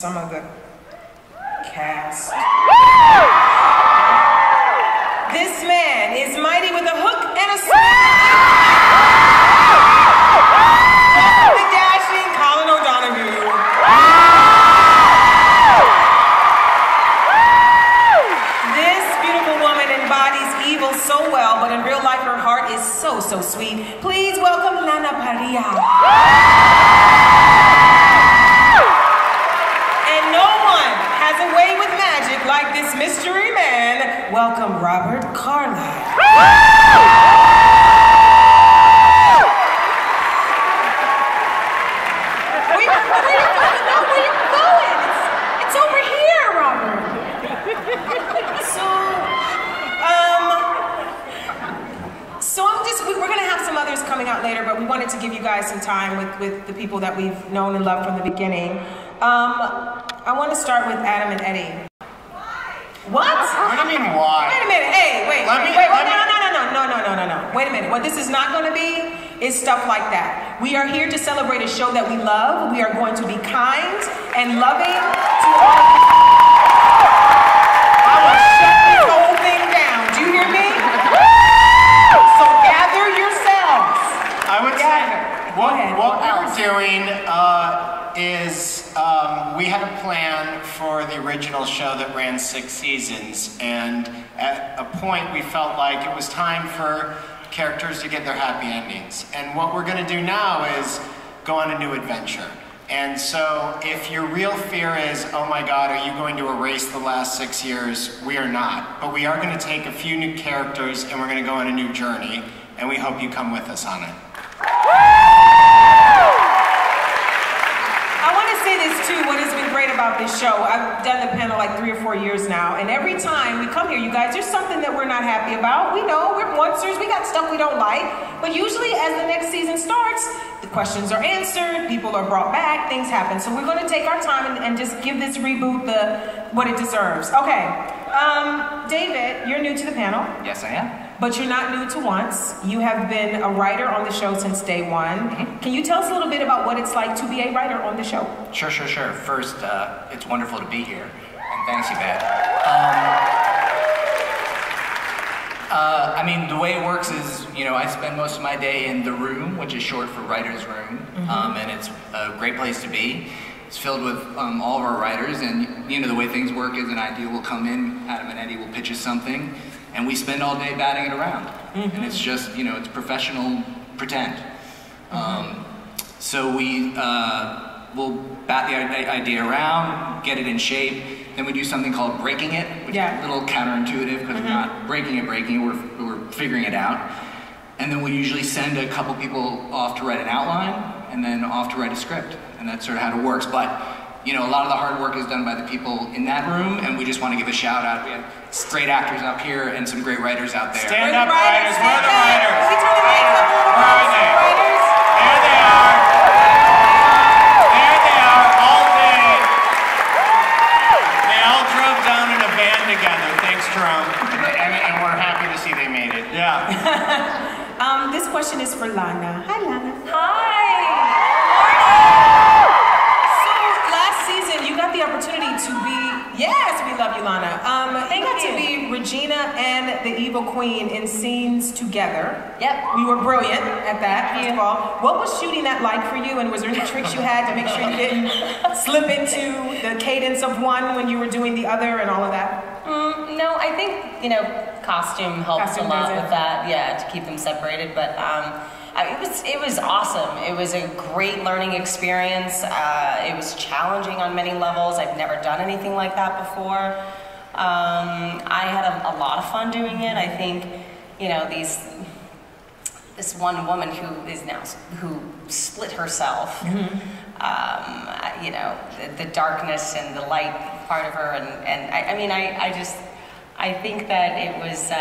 some of the cast. This man is mighty with a hook and a the dashing Colin O'Donoghue. This beautiful woman embodies evil so well, but in real life her heart is so sweet. Please welcome Lana Parrilla. And no one has a way with magic like this mystery man. Welcome Robert Carlyle. It's over here, Robert. We're gonna have some others coming out later, but we wanted to give you guys some time with the people that we've known and loved from the beginning. I want to start with Adam and Eddie. What? What do you mean, why? Wait a minute, hey, wait, no. Wait a minute, what this is not gonna be is stuff like that. We are here to celebrate a show that we love. We are going to be kind and loving to all people. I will shut this whole thing down, do you hear me? So gather yourselves. I would say what we're doing is we had a plan for the original show that ran 6 seasons, and at a point we felt like it was time for characters to get their happy endings. And what we're going to do now is go on a new adventure. And so if your real fear is, oh my God, are you going to erase the last 6 years? We are not. But we are going to take a few new characters and we're going to go on a new journey. And we hope you come with us on it. I want to say this too, what has been great about this show. I've done the panel like 3 or 4 years now. And every time we come here, you guys, there's something that we're not happy about. We know, we're monsters, we got stuff we don't like. But usually as the next season starts, the questions are answered, people are brought back, things happen. So we're going to take our time and just give this reboot what it deserves. Okay, David, you're new to the panel. Yes, I am. But you're not new to once. You have been a writer on the show since day one. Mm-hmm. Can you tell us a little bit about what it's like to be a writer on the show? Sure. First, it's wonderful to be here. And thanks, Yvette. I mean, the way it works is, I spend most of my day in the room, which is short for writer's room. Mm-hmm. And it's a great place to be. It's filled with all of our writers, and the way things work is an idea will come in, Adam and Eddie will pitch us something, and we spend all day batting it around. Mm-hmm. And it's just, it's professional pretend. Mm-hmm. So we will bat the idea around, get it in shape, then we do something called breaking it, which is a little counterintuitive because we're not breaking it, we're figuring it out. And then we usually send a couple people off to write an outline, and then off to write a script. And that's sort of how it works. But, a lot of the hard work is done by the people in that room, and we just want to give a shout out. We have great actors up here and some great writers out there. Stand up, writers. Where are the writers? Can we turn the names up a little bit? Where are they? Writers? There they are. There they are, all day. They all drove down in a van together. Thanks, Jerome. And we're happy to see they made it. Yeah. This question is for Lana. Hi, Lana. Hi. You got the opportunity to be, yes, we love you, Lana. You got to be Regina and the Evil Queen in scenes together. Yep. We were brilliant at that, first of all. What was shooting that like for you, and was there any tricks you had to make sure you didn't slip into the cadence of one when you were doing the other and all of that? No, I think, costume helps a lot with that, to keep them separated, but it was awesome. It was a great learning experience. It was challenging on many levels. I've never done anything like that before. I had a lot of fun doing it. I think, this one woman who split herself, the darkness and the light part of her, and I think that it was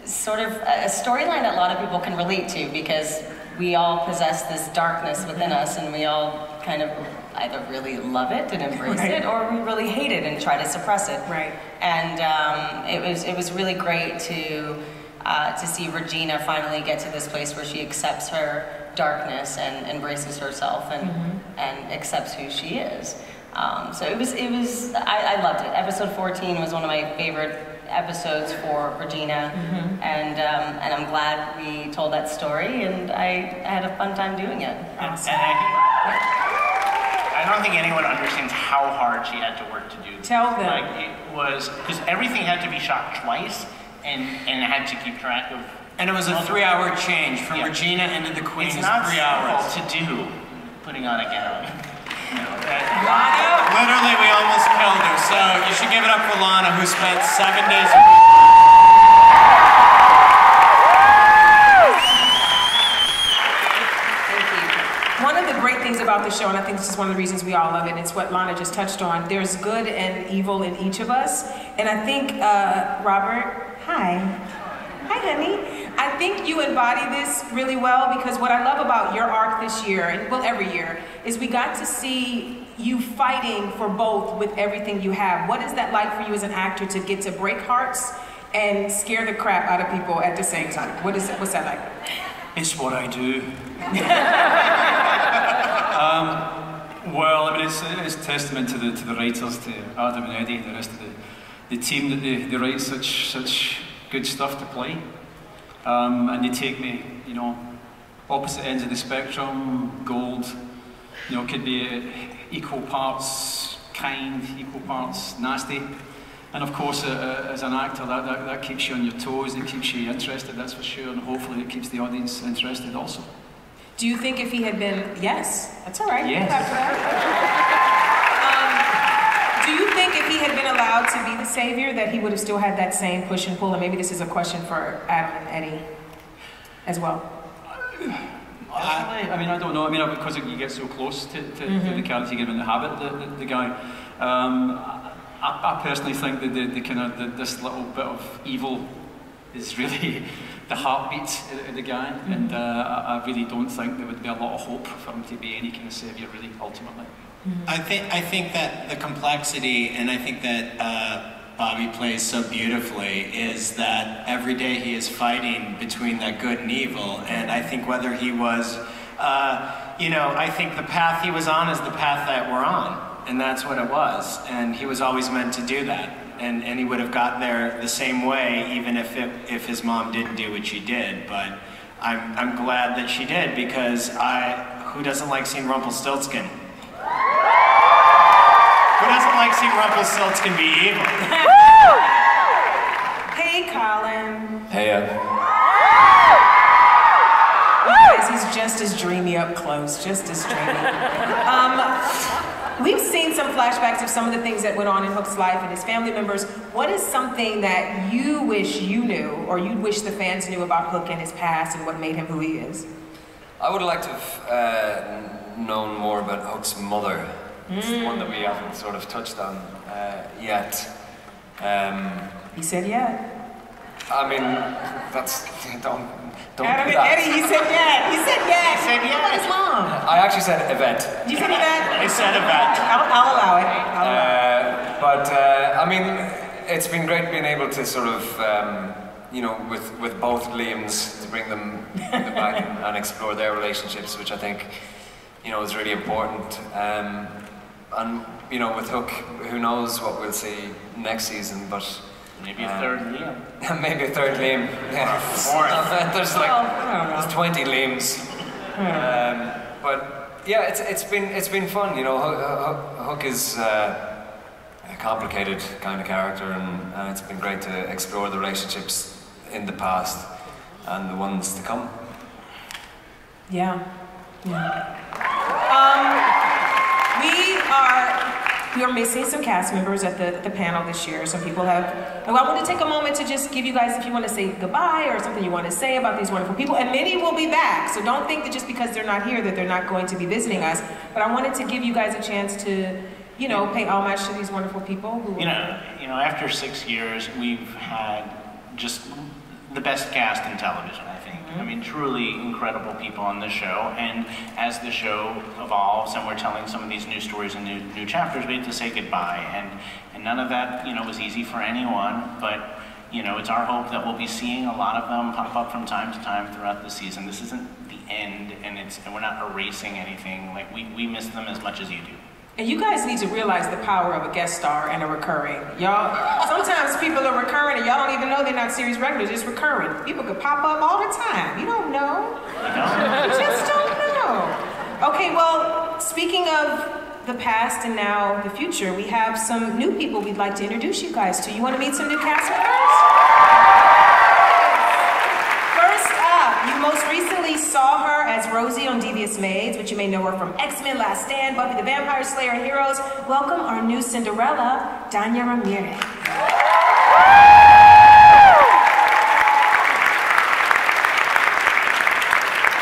sort of a storyline that a lot of people can relate to, because we all possess this darkness within us, and we all kind of either really love it and embrace it, or we really hate it and try to suppress it. Right. And it was really great to see Regina finally get to this place where she accepts her darkness and embraces herself and accepts who she is. So it was. I loved it. Episode 14 was one of my favorite episodes for Regina, and I'm glad we told that story, and I had a fun time doing it. Awesome. And I don't think anyone understands how hard she had to work to do this. Tell them. Like, it was, because everything had to be shot twice, and it had to keep track of. And it was a 3-hour change from Regina into the Queen. It's is not 3 hours to do, putting on a gown. Literally, we almost killed her. So you should give it up for Lana, who spent 7 days a week. One of the great things about the show, and I think this is one of the reasons we all love it, and it's what Lana just touched on, there's good and evil in each of us. And I think, Robert, hi, honey. I think you embody this really well, because what I love about your arc this year, and well, every year, is we got to see you fighting for both with everything you have. What is that like for you as an actor to get to break hearts and scare the crap out of people at the same time? What's that like? It's what I do. Well, I mean, it's testament to the writers, to Adam and Eddie and the rest of the team, that they write such good stuff to play. And they take me, you know, opposite ends of the spectrum. Gold, you know, could be equal parts kind, equal parts nasty. And of course, as an actor, that keeps you on your toes, it keeps you interested, that's for sure, and hopefully it keeps the audience interested also. Do you think if he had been, yes, that's all right. Yes. Do you think if he had been allowed to be the savior, that he would have still had that same push and pull? And maybe this is a question for Adam and Eddie as well. I mean, I don't know. I mean, because you get so close to the character, you get in the habit, the guy. I personally think that this little bit of evil is really the heartbeat of the guy, and I really don't think there would be a lot of hope for him to be any kind of savior, really, ultimately. I think that the complexity, and I think that Bobby plays so beautifully, is that every day he is fighting between that good and evil. And I think whether he was, you know, I think the path he was on is the path that we're on, and that's what it was. And he was always meant to do that, and he would have got there the same way, even if his mom didn't do what she did. But I'm glad that she did, because who doesn't like seeing Rumpelstiltskin? Who doesn't like seeing Rumpelstiltskin be evil? Hey, Colin. Hey, You guys, he's just as dreamy up close, just as dreamy. We've seen some flashbacks of some of the things that went on in Hook's life and his family members. What is something that you wish you knew, or you wish the fans knew about Hook and his past and what made him who he is? I would like to have known more about Hook's mother. It's the one that we haven't sort of touched on yet. He said yeah. I mean, that's... Don't Adam do and that. Eddie, he said yeah. He said yeah. He said yeah. What is mom? I actually said Yvette. You said that? He said Yvette. I'll allow it. But I mean, it's been great being able to sort of, you know, with both Liams, to bring them back and explore their relationships, which I think, you know, is really important. And you know, with Hook, who knows what we'll see next season, but maybe a third Liam. Maybe a third Liam. Yeah. There's 20 Liams. But yeah, it's been fun. You know, Hook is a complicated kind of character, and it's been great to explore the relationships in the past and the ones to come. Yeah. We are missing some cast members at the panel this year. Some people have. And I want to take a moment to just give you guys, if you want to say goodbye or something you want to say about these wonderful people. And many will be back, so don't think that just because they're not here that they're not going to be visiting us. But I wanted to give you guys a chance to, you know, pay homage to these wonderful people who. You know, after 6 years, we've had just the best cast in television, I think. I mean, truly incredible people on the show, and as the show evolves and we're telling some of these new stories and new chapters, we have to say goodbye, and none of that, you know, was easy for anyone, but, you know, it's our hope that we'll be seeing a lot of them pop up from time to time throughout the season. This isn't the end, and we're not erasing anything. Like, we miss them as much as you do. And you guys need to realize the power of a guest star and a recurring. Y'all, sometimes people are recurring and y'all don't even know they're not series regulars, just recurring. People could pop up all the time. You don't know. You just don't know. Okay, well, speaking of the past and now the future, we have some new people we'd like to introduce you guys to. You want to meet some new cast members? You most recently saw her as Rosie on Devious Maids, but you may know her from X-Men Last Stand, Buffy the Vampire Slayer, and Heroes. Welcome our new Cinderella, Danya Ramirez.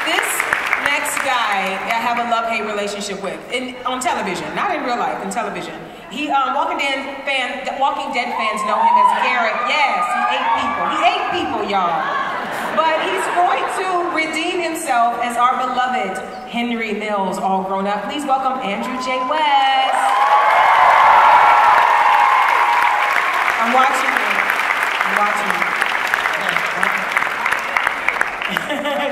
This next guy I have a love-hate relationship with, on television, not in real life, in television. He, Walking Dead fans know him as Garrett. Yes, he ate people. He ate people, y'all. But he's going to redeem himself as our beloved Henry Mills, all grown up. Please welcome Andrew J. West. I'm watching you. I'm watching you.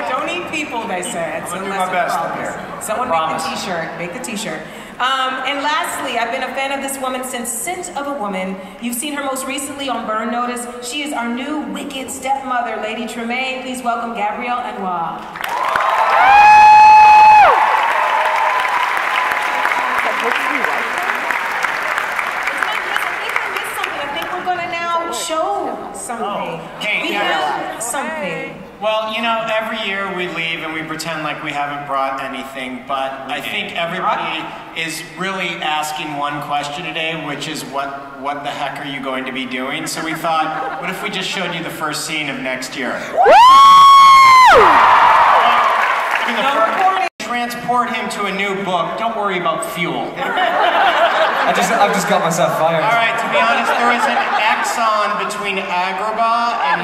Don't eat people, they said. I'm gonna do my best up here. Someone make the t-shirt. Make the t-shirt. And lastly, I've been a fan of this woman since Scent of a Woman. You've seen her most recently on Burn Notice. She is our new wicked stepmother, Lady Tremaine. Please welcome Gabrielle Anwar. I think we're going to now show something. Hey, we have something. Well, you know, every year we leave and we pretend like we haven't brought anything, but I think everybody is really asking one question today, which is what the heck are you going to be doing? So we thought, what if we just showed you the first scene of next year? Transport him to a new book. Don't worry about fuel. I've just got myself fired. All right, to be honest, there is an Exxon between Agrabah and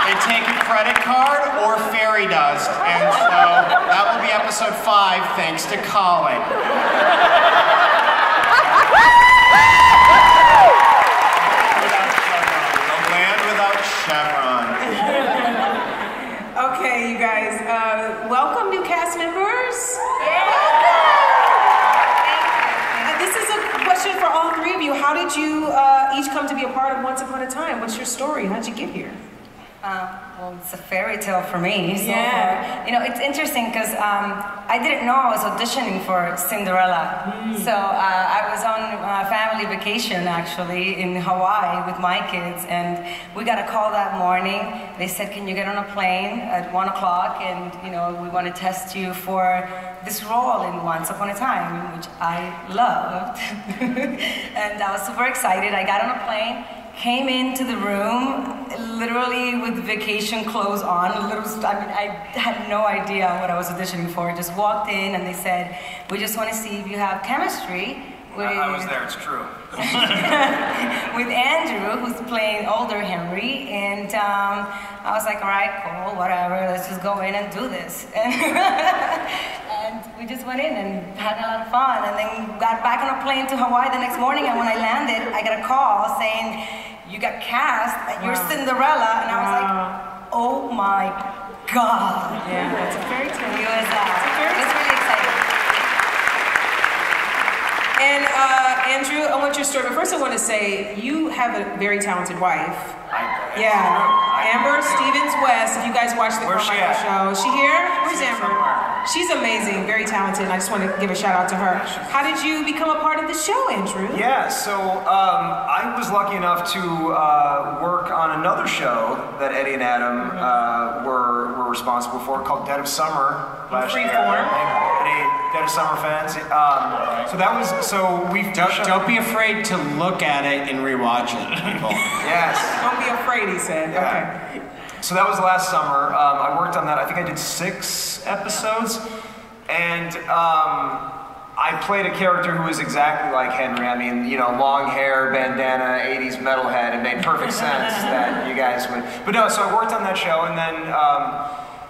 they take a credit card or fairy dust, and so that will be episode 5, thanks to Colin. The land without Chevron. Okay, you guys, welcome new cast members. This is a question for all 3 of you. How did you each come to be a part of Once Upon a Time? What's your story? How'd you get here? Well, it's a fairy tale for me. So you know, it's interesting because I didn't know I was auditioning for Cinderella. So I was on a family vacation actually in Hawaii with my kids, and we got a call that morning. They said, "Can you get on a plane at 1 o'clock? And you know, we want to test you for this role in Once Upon a Time," which I loved, and I was super excited. I got on a plane. Came into the room literally with vacation clothes on. I had no idea what I was auditioning for. Just walked in and they said, "We just want to see if you have chemistry with..." I was there, it's true. with Andrew, who's playing older Henry, and I was like, "All right, cool, whatever, let's just go in and do this." And we just went in and had a lot of fun, and then got back on a plane to Hawaii the next morning, and when I landed, I got a call saying, "You got cast, you're Cinderella," and I was like, "Oh my God." Yeah, that's a fairy tale. It was really exciting. And Andrew, I want your story, but first I want to say, you have a very talented wife. Amber Stevens-West, if you guys watch the Carmichael show. Is she here? Where's Amber? She's amazing, very talented, and I just want to give a shout out to her. How did you become a part of the show, Andrew? Yeah, so I was lucky enough to work on another show that Eddie and Adam were responsible for, called Dead of Summer last year. Any Dead of Summer fans? So that was, Don't be afraid to look at it and rewatch it, people. Yes. Don't be afraid, he said. Yeah. Okay. So that was last summer. I worked on that. I think I did 6 episodes, and I played a character who was exactly like Henry. I mean, you know, long hair, bandana, 80s metalhead. It made perfect sense that you guys would. But no, so I worked on that show, and then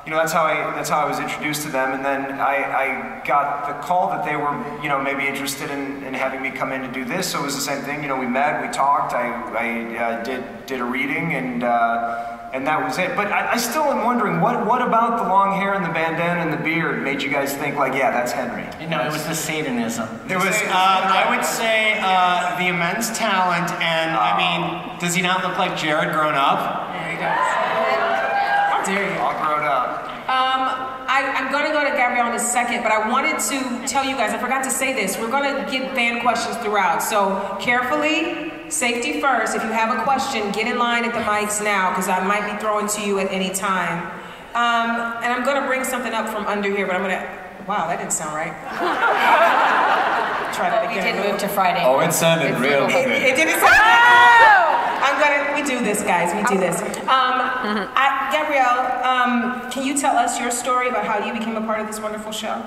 you know, that's how I was introduced to them. And then I got the call that they were, you know, maybe interested in having me come in to do this. So it was the same thing. You know, we met, we talked. I did a reading, and that was it. But I still am wondering, what about the long hair and the bandana and the beard made you guys think like, yeah, that's Henry? No, it was the Satanism. It was, I would say, the immense talent, and I mean, does he not look like Jared grown up? Yeah, he does. How dare you? All grown up. I'm going to go to Gabrielle in a second, but I wanted to tell you guys, I forgot to say this, we're going to get fan questions throughout, so carefully, safety first. If you have a question, get in line at the mics now, because I might be throwing to you at any time. And I'm going to bring something up from under here, but I'm going to... Wow, that didn't sound right. Try that again. We did move to Friday. Oh, it sounded real good. It didn't sound... we do this, guys, we do this. Gabrielle, can you tell us your story about how you became a part of this wonderful show?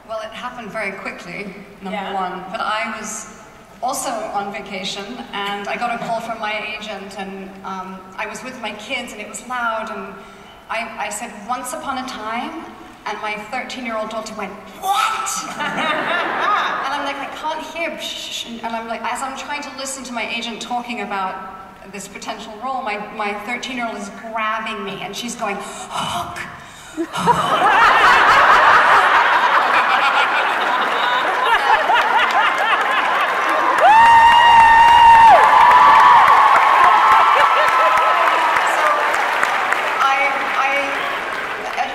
Well, it happened very quickly, number one, but I was also on vacation, and I got a call from my agent, and I was with my kids, and it was loud, and I said, once upon a time, and my 13-year-old daughter went, what? And I'm like, I can't hear, shh, and I'm like, as I'm trying to listen to my agent talking about this potential role, my 13-year-old is grabbing me, and she's going, Hook!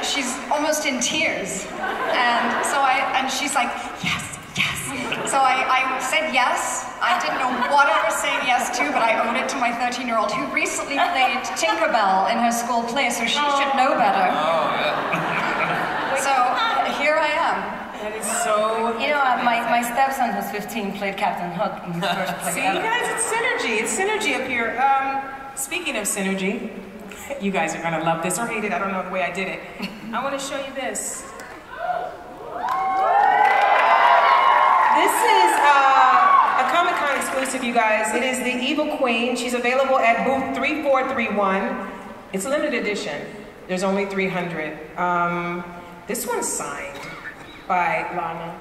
She's almost in tears, and so she's like, yes, yes. So I said yes. I didn't know what I was saying yes to, but I owed it to my 13-year-old who recently played Tinkerbell in her school play, so she should know better. Oh, yeah. So here I am. That is so... You know, my stepson who's 15 played Captain Hook in his first play. See, you guys, it's synergy. It's synergy up here. Speaking of synergy, you guys are going to love this or hate it. I don't know the way I did it. I want to show you this. This is a Comic-Con exclusive, you guys. It is the Evil Queen. She's available at booth 3431. It's a limited edition. There's only 300. This one's signed by Lana.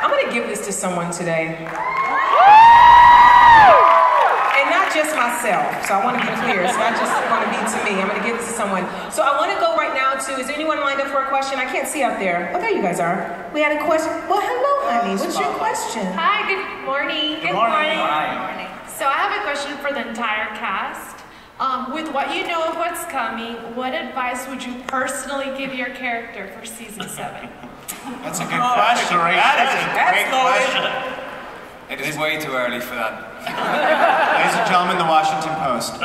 I'm going to give this to someone today. And not just myself, so I want to be clear. It's not just going to be to me. I'm going to give this to someone. So I want to go right now to, is there anyone lined up for a question? I can't see out there. Oh, there you guys are. We had a question. Well, hello, honey. What's your question? Hi, good morning. Good morning. Hi. So I have a question for the entire cast. With what you know of what's coming, what advice would you personally give your character for season 7? That's a good question. That is a great question. It is way too early for that. Ladies and gentlemen, the Washington Post.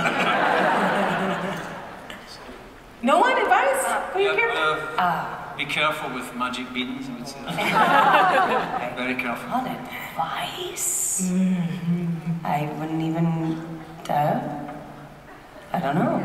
No one advice for your character? Be careful with magic beans, I would say. Very careful. What advice? I wouldn't even dare. I don't know.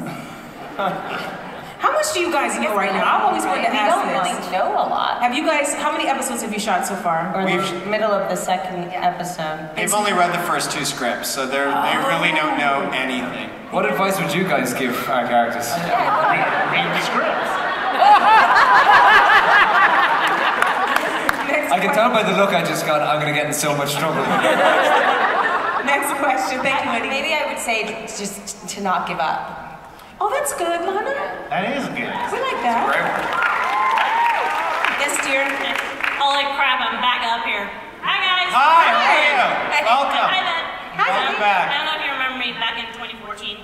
How much do you guys know right now? I've always wanted to ask We don't really know a lot. Have you guys, how many episodes have you shot so far? We're in the middle of the second episode. They've only read the first 2 scripts, so they really don't know anything. What advice would you guys give our characters? Read the scripts. I can tell by the look I just got, I'm going to get in so much trouble. Next question. Thank you, Lydia. Maybe I would say just to not give up. Oh, that's good, Lana. That is good. We like that. Yes, dear. Holy crap, I'm back up here. Hi, guys. Hi, how are you? Welcome. Hi, Ben. Hi, Welcome back. I don't know if you remember me back in 2014.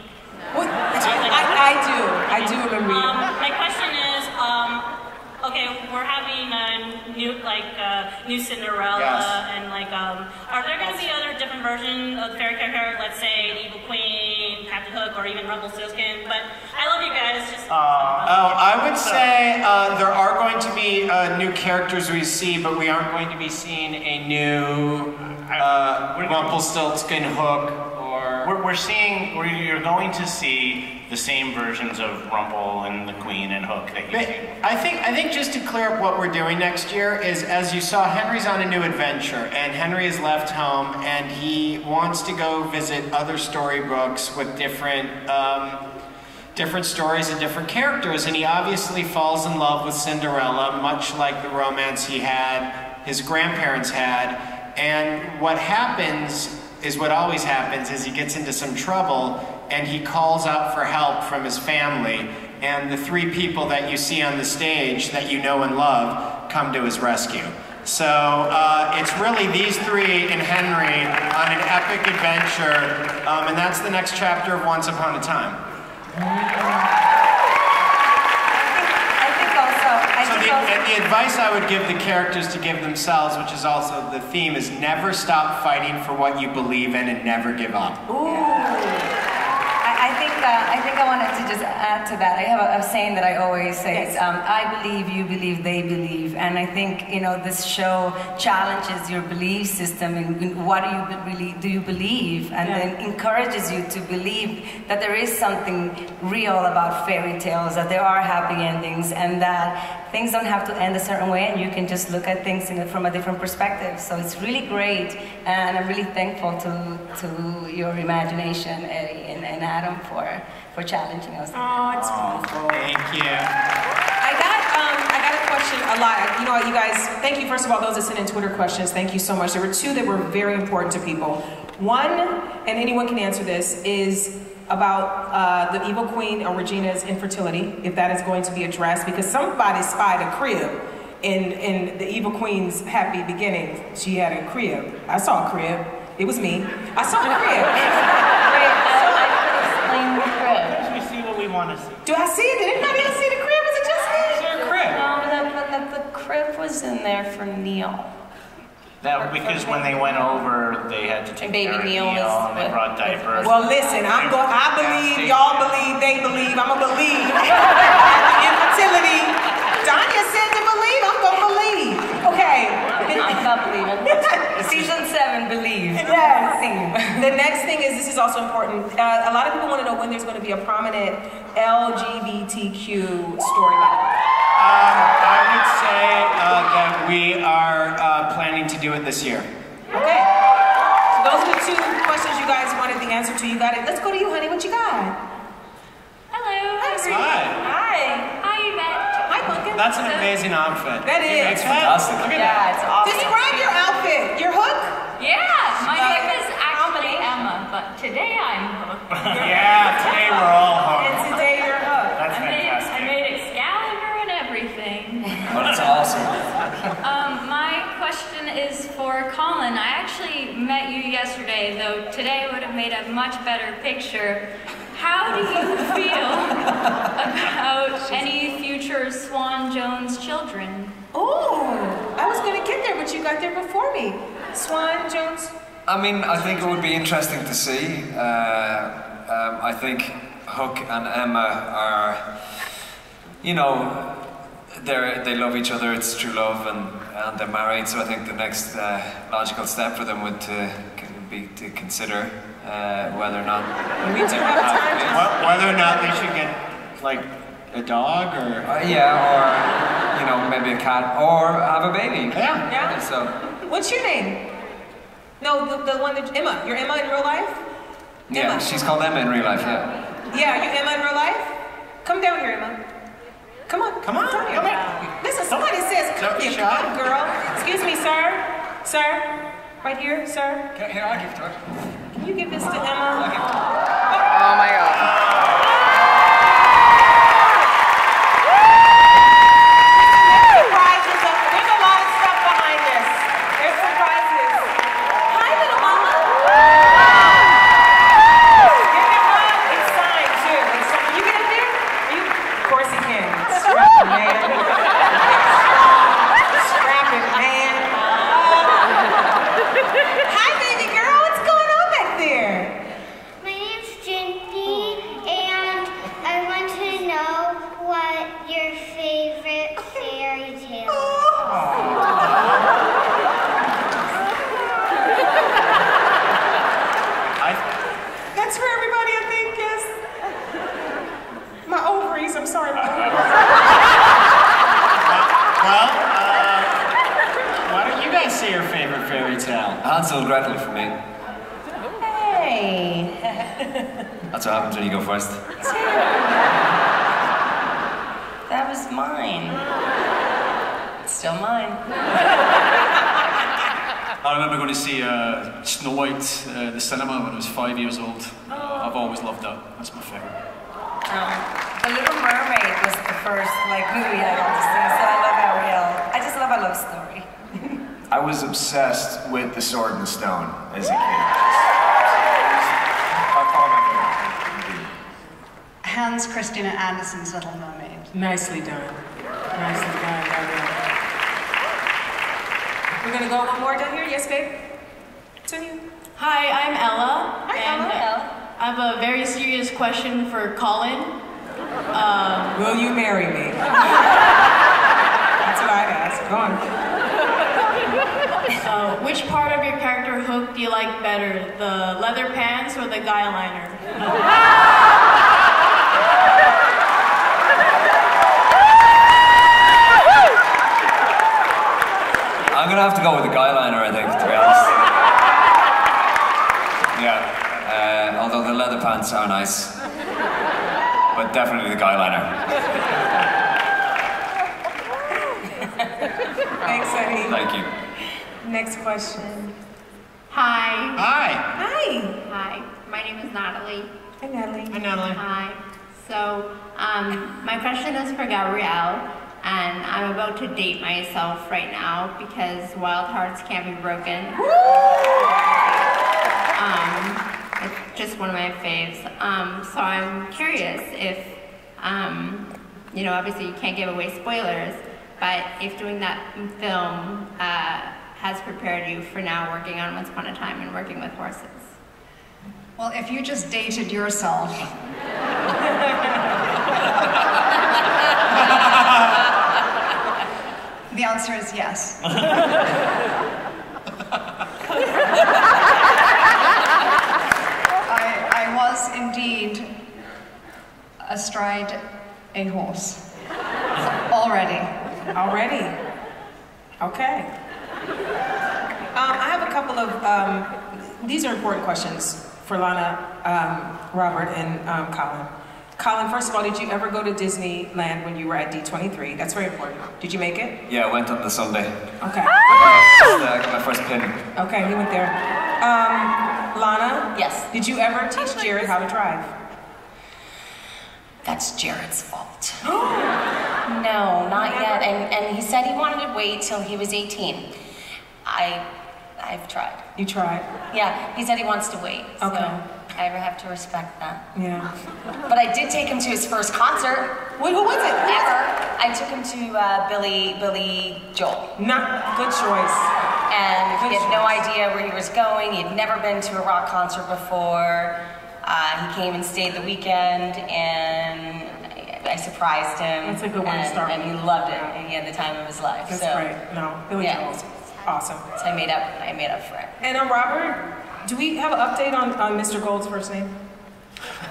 I do remember you. My question is, okay, we're having a new Cinderella, Yes. and are there going to be other different versions of the fairy character? Let's say Evil Queen, Captain Hook, or even Rumpelstiltskin. But I love you guys. I would say there are going to be new characters we see, but we aren't going to be seeing a new Rumpelstiltskin Hook. You're going to see the same versions of Rumple and the Queen and Hook that you see. I think just to clear up what we're doing next year is, as you saw, Henry's on a new adventure, and Henry has left home, and he wants to go visit other storybooks with different stories and different characters, and he obviously falls in love with Cinderella, much like the romance his grandparents had, and what happens is what always happens, is he gets into some trouble and he calls out for help from his family, and the three people that you see on the stage that you know and love come to his rescue. So it's really these three and Henry on an epic adventure, and that's the next chapter of Once Upon a Time. The advice I would give the characters to give themselves, which is also the theme, is never stop fighting for what you believe in and never give up. Ooh. I think I wanted to just add to that. I have a saying that I always say. It's, I believe, you believe, they believe. And I think, you know, this show challenges your belief system in what do you believe, and then encourages you to believe that there is something real about fairy tales, that there are happy endings, and that things don't have to end a certain way, and you can just look at things from a different perspective. So it's really great, and I'm really thankful to your imagination, Eddie and Adam, for challenging us. Oh, it's beautiful. Thank you. I got a question a lot. You know what, you guys, thank you, first of all, those that sent in Twitter questions, thank you so much. There were two that were very important to people. One, and anyone can answer this, is about the Evil Queen or Regina's infertility, if that is going to be addressed, because somebody spied a crib in the Evil Queen's happy beginning. She had a crib. I saw a crib. It was me. I saw a crib. Explain the crib. We see what we want to see. Do I see it? Did anybody else see the crib? Is it just me? Is there a crib? No, the crib was in there for Neil. That because when they went over, they had to take Baby care of Neil Neil, and they brought diapers. Well, listen, I believe, y'all believe, they believe, I'm gonna believe. Infertility. Danya said to believe, I'm gonna believe. Okay. I'm not believing. Season 7, believe. Yes. The next thing is, this is also important. A lot of people want to know when there's going to be a prominent LGBTQ storyline. I would say that we are planning to do it this year. Okay. So those are the two questions you guys wanted the answer to. You got it. Let's go to you, honey. What you got? Hello. Hi, sweetie. Hi, Yvette. Hi, Pumpkin. That's an amazing outfit. That is. It's fantastic. Look at that. It's awesome. Describe your outfit. Your hook? Yeah, my name is actually Emma, but today I'm hooked. Yeah, today we're all hooked. And today you're hooked. That's fantastic. I made Excalibur and everything. Oh, that's awesome. My question is for Colin. I actually met you yesterday, though today would have made a much better picture. How do you feel about any future Swan Jones children? Oh, I was going to get there, but you got there before me. Swan Jones? I mean, I think it would be interesting to see. I think Hook and Emma are, you know, they love each other, it's true love, and they're married, so I think the next logical step for them would be to consider whether or not we do have time. Whether or not they should get, like, a dog, or... yeah, or, you know, maybe a cat, or have a baby. Yeah. So. What's your name? No, the one that... Emma. You're Emma in real life? Yeah, Emma. she's called Emma in real life, yeah. Yeah, you Emma in real life? Come down here, Emma. Come on. Come on. Come here. Listen, somebody says, come here, come on, girl. Excuse me, sir. Sir. Right here, sir. Here, I'll give it to her. Can you give this to Emma? Oh my God. Hansel and Gretel for me. Hey. That's what happens when you go first. That was mine. It's still mine. I remember going to see Snow White at the cinema when I was 5 years old. I've always loved that. That's my favourite. The Little Mermaid was the first movie I got to see, so I love Ariel. I just love a love story. I was obsessed with The Sword and the Stone as a kid. Hans Christina Andersen's Little Mermaid. Nicely done. Nicely done, Gabrielle. We're gonna go one more down here. Yes, babe? It's on you. Hi, I'm Ella. Hi, Ella. I have a very serious question for Colin. Will you marry me? That's what I'd ask. Go on. Which part of your character hook do you like better, the leather pants or the guy liner? I'm gonna have to go with the guy liner, I think, to be honest. Yeah. Although the leather pants are nice, but definitely the guy liner. Thanks, honey. Thank you. Next question. Hi. Hi. Hi. Hi. My name is Natalie. Hi, Natalie. Hi, Natalie. Hi. So, my question is for Gabrielle, and I'm about to date myself right now because wild hearts can't be broken. It's just one of my faves. So I'm curious if, obviously you can't give away spoilers, but if doing that film has prepared you for now working on Once Upon a Time and working with horses. Well, if you just dated yourself. The answer is yes. I was indeed astride a horse. Already. Already? Okay. I have a couple of, these are important questions for Lana, Robert, and Colin. Colin, first of all, did you ever go to Disneyland when you were at D23? That's very important. Did you make it? Yeah, I went on the Sunday. Okay. I got my first pin. Okay, he went there. Lana? Yes. Did you ever teach Jared how to drive? That's Jared's fault. No, not yet. And he said he wanted to wait till he was 18. I've tried. You tried? Yeah, he said he wants to wait. Okay. So I have to respect that. Yeah. But I did take him to his first concert. Wait, who was it? Ever. I took him to Billy Joel. Not good choice. And he had no idea where he was going. He had never been to a rock concert before. He came and stayed the weekend, and I surprised him. That's a good one to start and he loved it. And he had the time of his life. That's so, great. No, Billy Joel's awesome. So I made up for it. And Robert, do we have an update on Mr. Gold's first name?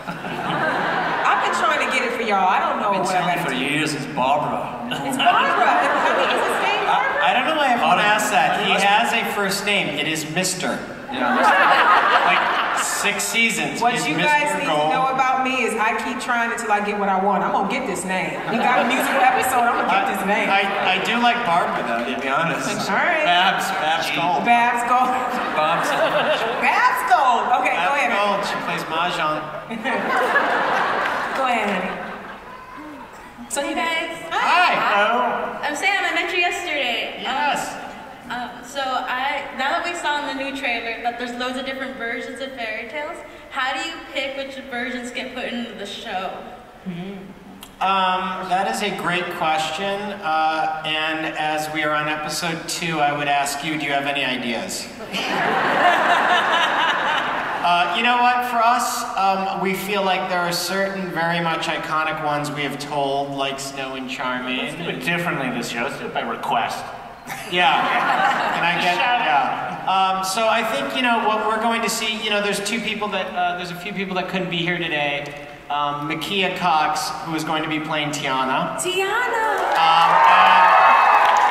I've been trying to get it for y'all. I don't know what I've been for years. It's Barbara. It's Barbara. I mean, is his name Barbara? I don't know why everyone asked that. He has a first name. It is Mr. Yeah. Like 6 seasons. What He's you Mr. guys need Gold. to know about me is I keep trying until I get what I want. I'm gonna get this name. You got a musical episode, I'm gonna get this name. I do like Barbara though, to be honest. All right. Babs Gold. Babs Gold. Babs Gold. Okay, go ahead. Gold. She plays mahjong. Go ahead, honey. So Hey guys. Hi. I'm Sam. I met you yesterday. Yes. So now that we saw in the new trailer that there's loads of different versions of fairy tales, how do you pick which versions get put into the show? That is a great question. And as we are on episode 2, I would ask you, do you have any ideas? You know what, for us, we feel like there are certain very much iconic ones we have told, like Snow and Charming. Let's do it differently this year. Let's do it by request. Yeah. Can I get, yeah. So I think, what we're going to see, there's a few people that couldn't be here today. Makia Cox, who is going to be playing Tiana. Tiana!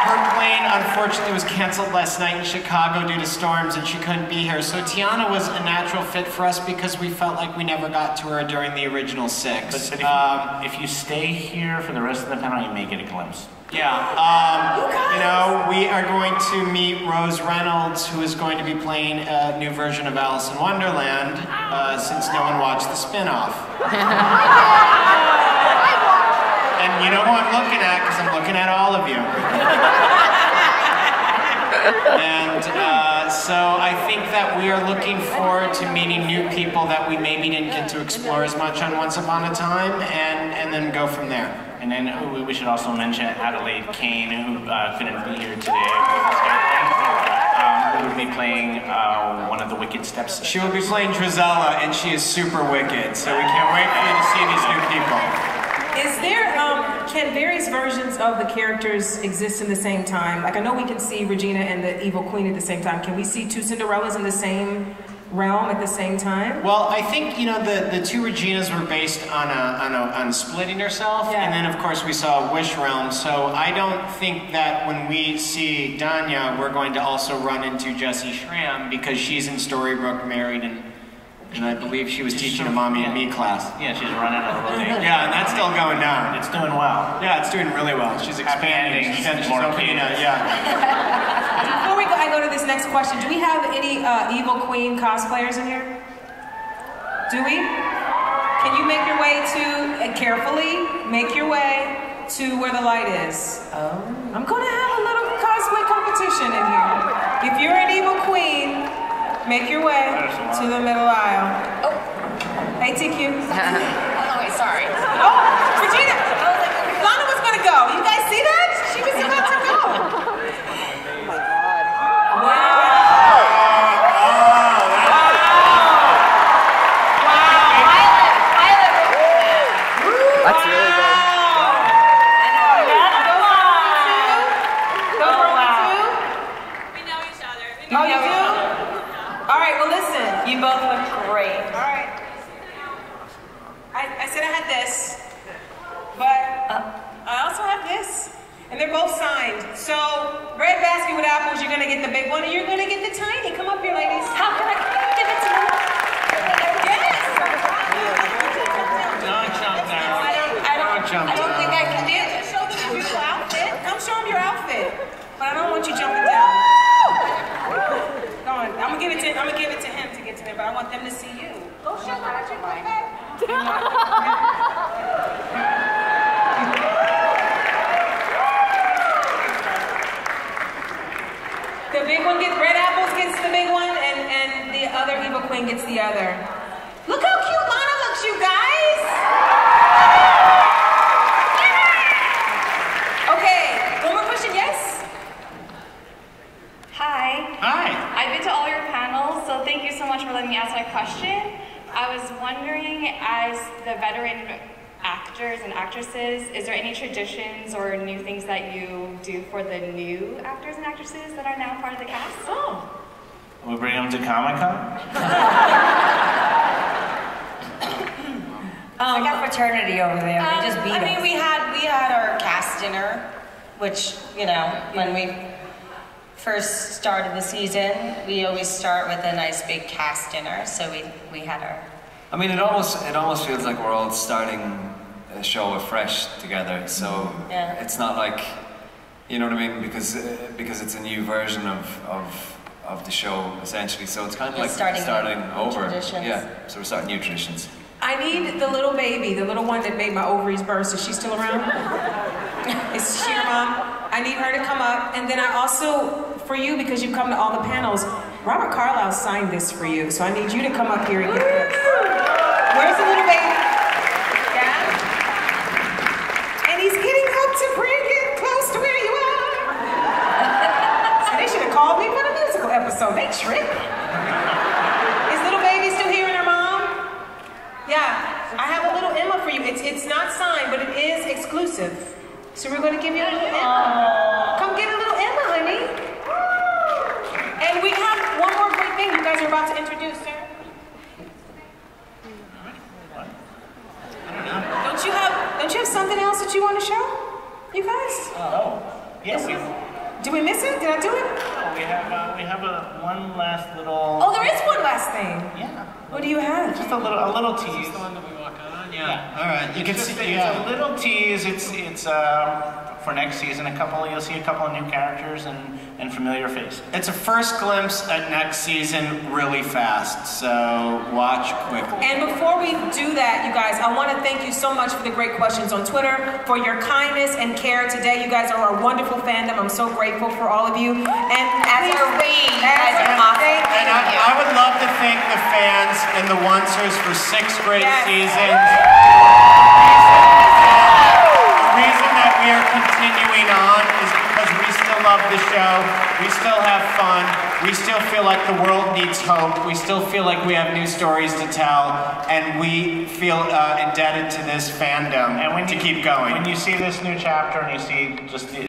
her plane unfortunately was canceled last night in Chicago due to storms and she couldn't be here. So Tiana was a natural fit for us because we felt like we never got to her during the original 6. But if you stay here for the rest of the panel, you may get a glimpse. Yeah, you know, we are going to meet Rose Reynolds, who is going to be playing a new version of Alice in Wonderland, since no one watched the spin-off. And you know who I'm looking at, because I'm looking at all of you. And so I think that we are looking forward to meeting new people that we maybe didn't get to explore as much on Once Upon a Time, and then go from there. And then we should also mention Adelaide Kane, who couldn't be here today, who will be playing one of the Wicked Stepsisters. She will be playing Drizella, and she is super wicked, so we can't wait for you to see these new people. Is there, can various versions of the characters exist in the same time? Like, I know we can see Regina and the Evil Queen at the same time. Can we see 2 Cinderellas in the same realm at the same time? Well, I think, you know, the 2 Reginas were based on splitting herself, and then of course we saw Wish Realm, so I don't think that when we see Danya, we're going to also run into Jessie Schramm, because she's in Storybrooke married, and I believe she was teaching a Mommy and Me class. Yeah, she's running a little bit. Yeah, and that's still going down. It's doing well. Yeah, it's doing really well. She's expanding. She's more opening, yeah. Before I go to this next question, do we have any Evil Queen cosplayers in here? Do we? Can you make your way to, carefully, make your way to where the light is? Oh. I'm gonna have a little cosplay competition in here. If you're an Evil Queen, make your way to the middle aisle. Oh. Hey, TQ. Oh, wait, sorry. Oh, Regina. Lana was gonna go. You guys see that? She was about to go. That's really good. Oh, you do? All right, well, listen. You both look great. All right. I said I had this, but I also have this. And they're both signed. So, bread basket with apples, you're going to get the big one, and you're going to get the tiny. Come up here, ladies. How can I give it to me? Yes! Don't jump down. I don't think I can do it. Show them your beautiful outfit. Come show them your outfit. But I don't want you jumping down. Go on. I'm gonna give it to him to get to them, but I want them to see you. Go show them what you like. The big one gets red apples gets the big one, and the other Evil Queen gets the other. Look how cute Lana looks, you guys! Okay, one more question, yes? Hi. Hi. I've been to all your panels, so thank you so much for letting me ask my question. I was wondering, as the veteran actors and actresses, is there any traditions or new things that you do for the new actors and actresses that are now part of the cast? Oh. We bring them to Comic-Con? I got fraternity over there. They just beat us. I mean, we had our cast dinner, which, you know, when we first started the season, we always start with a nice big cast dinner. So we had our. I mean, it almost feels like we're all starting a show afresh together. So yeah. It's not like, you know what I mean, because it's a new version of the show essentially. So it's kind of like starting over. Traditions. Yeah. So we're starting new traditions. I need the little baby, the little one that made my ovaries burst. Is she still around? Is she your mom? I need her to come up. And then I also, for you, because you come to all the panels, Robert Carlyle signed this for you. So I need you to come up here and get this. Where's the little baby? Yeah? And he's getting up to bring it close to where you are. So they should have called me for the musical episode. They tripped. Is little baby still here in her mom? Yeah, I have a little Emma for you. It's not signed, but it is exclusive. So we're going to give you a little Emma. Come get a little Emma, honey. And we have one more great thing you guys are about to introduce, sir. Don't you have something else that you want to show? You guys? Oh, yes. it? Did I do it? Oh, we have one last little. Oh, there is one last thing. Yeah. What do you have? Just a little tease. The one that we walk on. Yeah. All right. You can see. It's a little tease. It's for next season. You'll see a couple of new characters and familiar faces. It's a first glimpse at next season, really fast. So watch quickly. And before we do that, you guys, I want to thank you so much for the great questions on Twitter, for your kindness and care today. You guys are our wonderful fandom. I'm so grateful for all of you. And I would love to thank the fans and the Oncers for 6 great seasons. The reason that we are continuing on is because we still love the show. We still have fun. We still feel like the world needs hope. We still feel like we have new stories to tell. And we feel indebted to this fandom to keep going. When you see this new chapter and you see just the